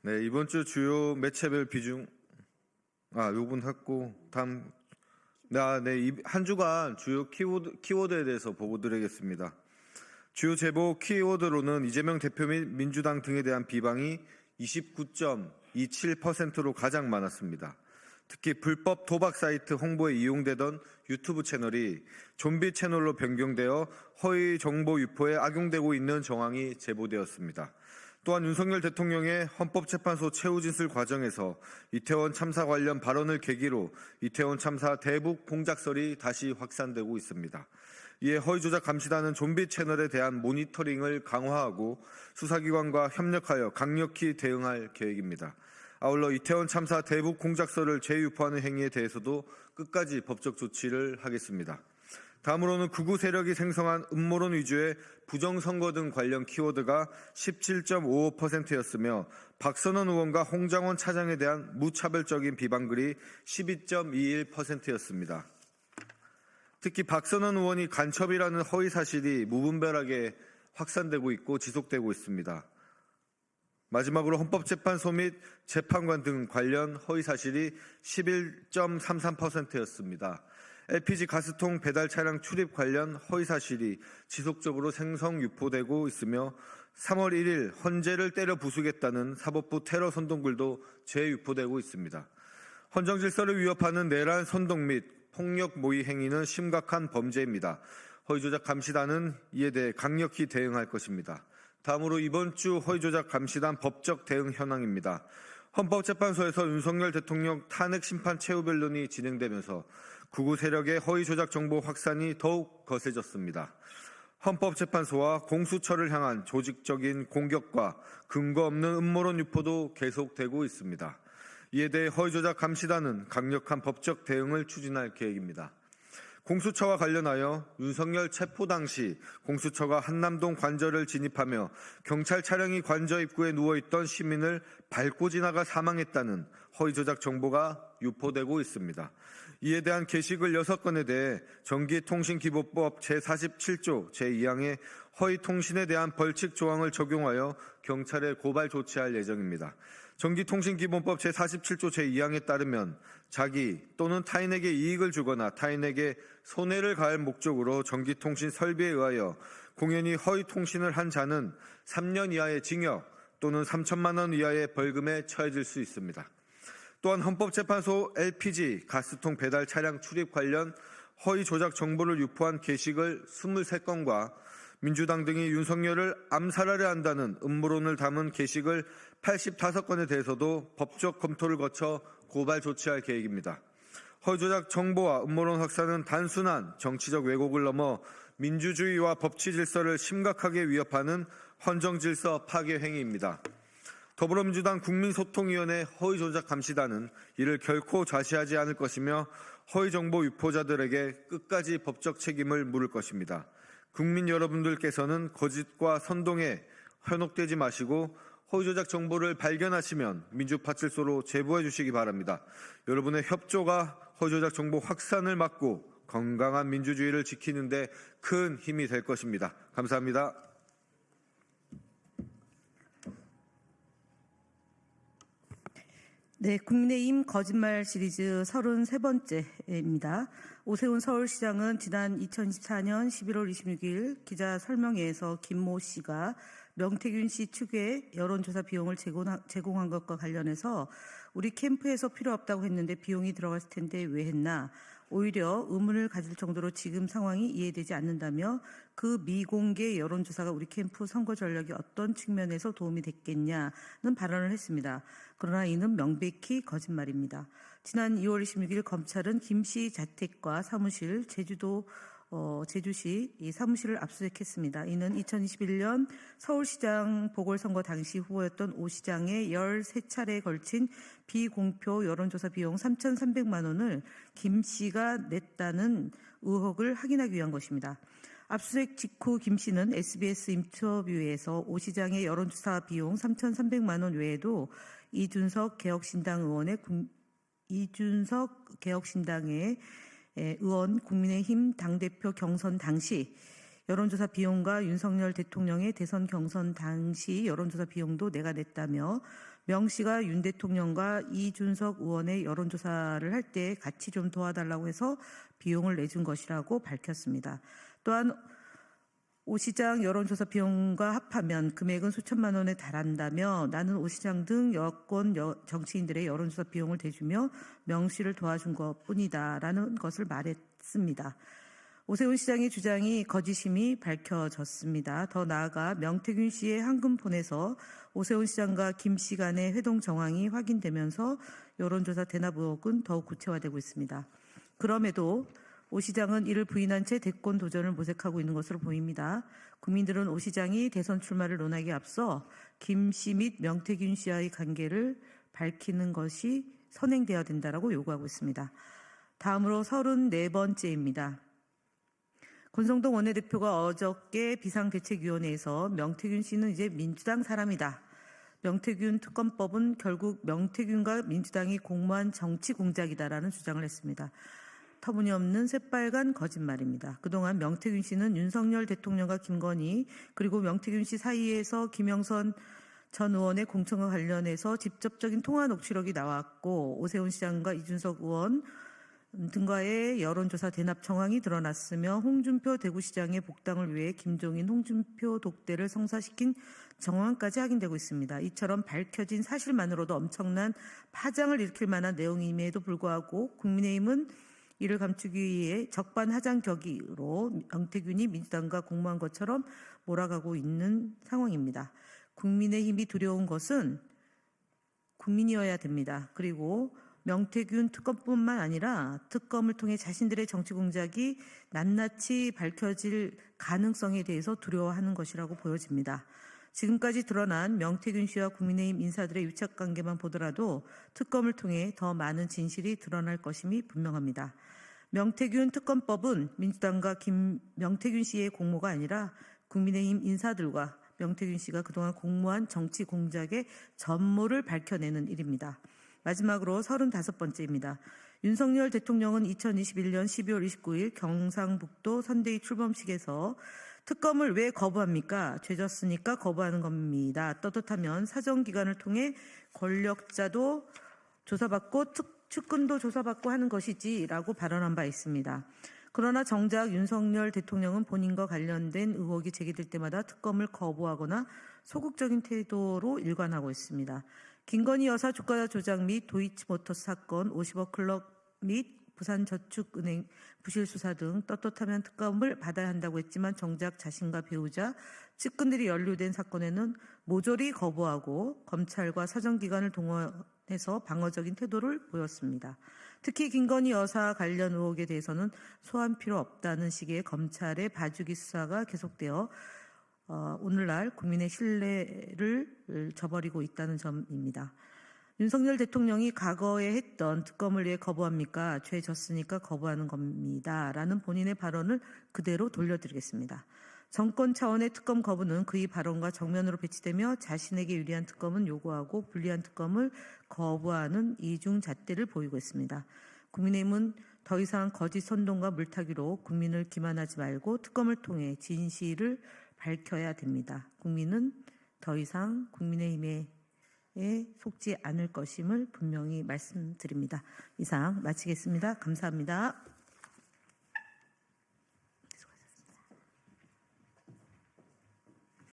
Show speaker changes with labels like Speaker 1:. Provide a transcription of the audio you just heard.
Speaker 1: 네, 이번 주 주요 매체별 비중, 요분 했고, 다음, 한 주간 주요 키워드에 대해서 보고 드리겠습니다. 주요 제보 키워드로는 이재명 대표 및 민주당 등에 대한 비방이 29.27%로 가장 많았습니다. 특히 불법 도박 사이트 홍보에 이용되던 유튜브 채널이 좀비 채널로 변경되어 허위 정보 유포에 악용되고 있는 정황이 제보되었습니다. 또한 윤석열 대통령의 헌법재판소 최후진술 과정에서 이태원 참사 관련 발언을 계기로 이태원 참사 대북 공작설이 다시 확산되고 있습니다. 이에 허위조작 감시단은 좀비 채널에 대한 모니터링을 강화하고 수사기관과 협력하여 강력히 대응할 계획입니다. 아울러 이태원 참사 대북 공작설을 재유포하는 행위에 대해서도 끝까지 법적 조치를 하겠습니다. 다음으로는 극우 세력이 생성한 음모론 위주의 부정선거 등 관련 키워드가 17.55%였으며 박선원 의원과 홍장원 차장에 대한 무차별적인 비방글이 12.21%였습니다. 특히 박선원 의원이 간첩이라는 허위 사실이 무분별하게 확산되고 있고 지속되고 있습니다. 마지막으로 헌법재판소 및 재판관 등 관련 허위 사실이 11.33%였습니다. LPG 가스통 배달 차량 출입 관련 허위 사실이 지속적으로 생성 유포되고 있으며 3월 1일 헌재를 때려 부수겠다는 사법부 테러 선동글도 재유포되고 있습니다. 헌정 질서를 위협하는 내란 선동 및 폭력 모의 행위는 심각한 범죄입니다. 허위조작 감시단은 이에 대해 강력히 대응할 것입니다. 다음으로 이번 주 허위조작 감시단 법적 대응 현황입니다. 헌법재판소에서 윤석열 대통령 탄핵 심판 최후 변론이 진행되면서 극우 세력의 허위조작 정보 확산이 더욱 거세졌습니다. 헌법재판소와 공수처를 향한 조직적인 공격과 근거 없는 음모론 유포도 계속되고 있습니다. 이에 대해 허위조작 감시단은 강력한 법적 대응을 추진할 계획입니다. 공수처와 관련하여 윤석열 체포 당시 공수처가 한남동 관저를 진입하며 경찰 차량이 관저 입구에 누워있던 시민을 밟고 지나가 사망했다는 허위조작 정보가 유포되고 있습니다. 이에 대한 게시글 6건에 대해 전기통신기본법 제47조 제2항의 허위통신에 대한 벌칙 조항을 적용하여 경찰에 고발 조치할 예정입니다. 전기통신기본법 제47조 제2항에 따르면 자기 또는 타인에게 이익을 주거나 타인에게 손해를 가할 목적으로 전기통신 설비에 의하여 공연히 허위통신을 한 자는 3년 이하의 징역 또는 3천만 원 이하의 벌금에 처해질 수 있습니다. 또한 헌법재판소 LPG 가스통 배달 차량 출입 관련 허위 조작 정보를 유포한 게시글 23건과 민주당 등이 윤석열을 암살하려 한다는 음모론을 담은 게시글 85건에 대해서도 법적 검토를 거쳐 고발 조치할 계획입니다. 허위조작 정보와 음모론 확산은 단순한 정치적 왜곡을 넘어 민주주의와 법치 질서를 심각하게 위협하는 헌정질서 파괴 행위입니다. 더불어민주당 국민소통위원회 허위조작 감시단은 이를 결코 좌시하지 않을 것이며 허위정보 유포자들에게 끝까지 법적 책임을 물을 것입니다. 국민 여러분들께서는 거짓과 선동에 현혹되지 마시고 허위조작 정보를 발견하시면 민주파출소로 제보해 주시기 바랍니다. 여러분의 협조가 허위조작 정보 확산을 막고 건강한 민주주의를 지키는 데 큰 힘이 될 것입니다. 감사합니다.
Speaker 2: 네, 국민의힘 거짓말 시리즈 33번째입니다. 오세훈 서울시장은 지난 2024년 11월 26일 기자 설명회에서 김모 씨가 명태균 씨 측에 여론조사 비용을 제공한 것과 관련해서 우리 캠프에서 필요 없다고 했는데 비용이 들어갔을 텐데 왜 했나? 오히려 의문을 가질 정도로 지금 상황이 이해되지 않는다며 그 미공개 여론조사가 우리 캠프 선거 전략에 어떤 측면에서 도움이 됐겠냐는 발언을 했습니다. 그러나 이는 명백히 거짓말입니다. 지난 2월 26일 검찰은 김 씨 자택과 사무실, 제주시 이 사무실을 압수수색했습니다. 이는 2021년 서울시장 보궐선거 당시 후보였던 오 시장의 13차례에 걸친 비공표 여론조사 비용 3,300만 원을 김 씨가 냈다는 의혹을 확인하기 위한 것입니다. 압수수색 직후 김 씨는 SBS 인터뷰에서 오 시장의 여론조사 비용 3,300만 원 외에도 이준석 개혁신당의 의원 국민의힘 당대표 경선 당시 여론조사 비용과 윤석열 대통령의 대선 경선 당시 여론조사 비용도 내가 냈다며 명 씨가 윤 대통령과 이준석 의원의 여론조사를 할 때 같이 좀 도와달라고 해서 비용을 내준 것이라고 밝혔습니다. 또한 오 시장 여론조사 비용과 합하면 금액은 수천만 원에 달한다며 나는 오 시장 등 여권 정치인들의 여론조사 비용을 대주며 명 씨를 도와준 것뿐이다라는 것을 말했습니다. 오세훈 시장의 주장이 거짓임이 밝혀졌습니다. 더 나아가 명태균 씨의 한금폰에서 오세훈 시장과 김 씨 간의 회동 정황이 확인되면서 여론조사 대납 의혹은 더욱 구체화되고 있습니다. 그럼에도 오 시장은 이를 부인한 채 대권 도전을 모색하고 있는 것으로 보입니다. 국민들은 오 시장이 대선 출마를 논하기에 앞서 김 씨 및 명태균 씨와의 관계를 밝히는 것이 선행되어야 된다라고 요구하고 있습니다. 다음으로 34번째입니다. 권성동 원내대표가 어저께 비상대책위원회에서 명태균 씨는 이제 민주당 사람이다. 명태균 특검법은 결국 명태균과 민주당이 공모한 정치 공작이다라는 주장을 했습니다. 터무니없는 새빨간 거짓말입니다. 그동안 명태균 씨는 윤석열 대통령과 김건희 그리고 명태균 씨 사이에서 김영선 전 의원의 공천과 관련해서 직접적인 통화 녹취록이 나왔고 오세훈 시장과 이준석 의원 등과의 여론조사 대납 정황이 드러났으며 홍준표 대구시장의 복당을 위해 김종인 홍준표 독대를 성사시킨 정황까지 확인되고 있습니다. 이처럼 밝혀진 사실만으로도 엄청난 파장을 일으킬 만한 내용임에도 불구하고 국민의힘은 이를 감추기 위해 적반하장격으로 명태균이 민주당과 공모한 것처럼 몰아가고 있는 상황입니다. 국민의힘이 두려운 것은 국민이어야 됩니다. 그리고 명태균 특검뿐만 아니라 특검을 통해 자신들의 정치 공작이 낱낱이 밝혀질 가능성에 대해서 두려워하는 것이라고 보여집니다. 지금까지 드러난 명태균 씨와 국민의힘 인사들의 유착관계만 보더라도 특검을 통해 더 많은 진실이 드러날 것임이 분명합니다. 명태균 특검법은 민주당과 명태균 씨의 공모가 아니라 국민의힘 인사들과 명태균 씨가 그동안 공모한 정치 공작의 전모를 밝혀내는 일입니다. 마지막으로 35번째입니다. 윤석열 대통령은 2021년 12월 29일 경상북도 선대위 출범식에서 특검을 왜 거부합니까? 죄졌으니까 거부하는 겁니다. 떳떳하면 사정기관을 통해 권력자도 조사받고 측근도 조사받고 하는 것이지라고 발언한 바 있습니다. 그러나 정작 윤석열 대통령은 본인과 관련된 의혹이 제기될 때마다 특검을 거부하거나 소극적인 태도로 일관하고 있습니다. 김건희 여사 주가 조작 및 도이치모터스 사건, 50억 클럽 및 부산저축은행 부실 수사 등 떳떳하면 특검을 받아야 한다고 했지만 정작 자신과 배우자, 측근들이 연루된 사건에는 모조리 거부하고 검찰과 사정기관을 동원해서 방어적인 태도를 보였습니다. 특히 김건희 여사 관련 의혹에 대해서는 소환 필요 없다는 식의 검찰의 봐주기 수사가 계속되어 오늘날 국민의 신뢰를 저버리고 있다는 점입니다. 윤석열 대통령이 과거에 했던 특검을 왜 거부합니까? 죄 졌으니까 거부하는 겁니다. 라는 본인의 발언을 그대로 돌려드리겠습니다. 정권 차원의 특검 거부는 그의 발언과 정면으로 배치되며 자신에게 유리한 특검은 요구하고 불리한 특검을 거부하는 이중잣대를 보이고 있습니다. 국민의힘은 더 이상 거짓 선동과 물타기로 국민을 기만하지 말고 특검을 통해 진실을 밝혀야 됩니다. 국민은 더 이상 국민의힘에 속지 않을 것임을 분명히 말씀드립니다. 이상 마치겠습니다. 감사합니다.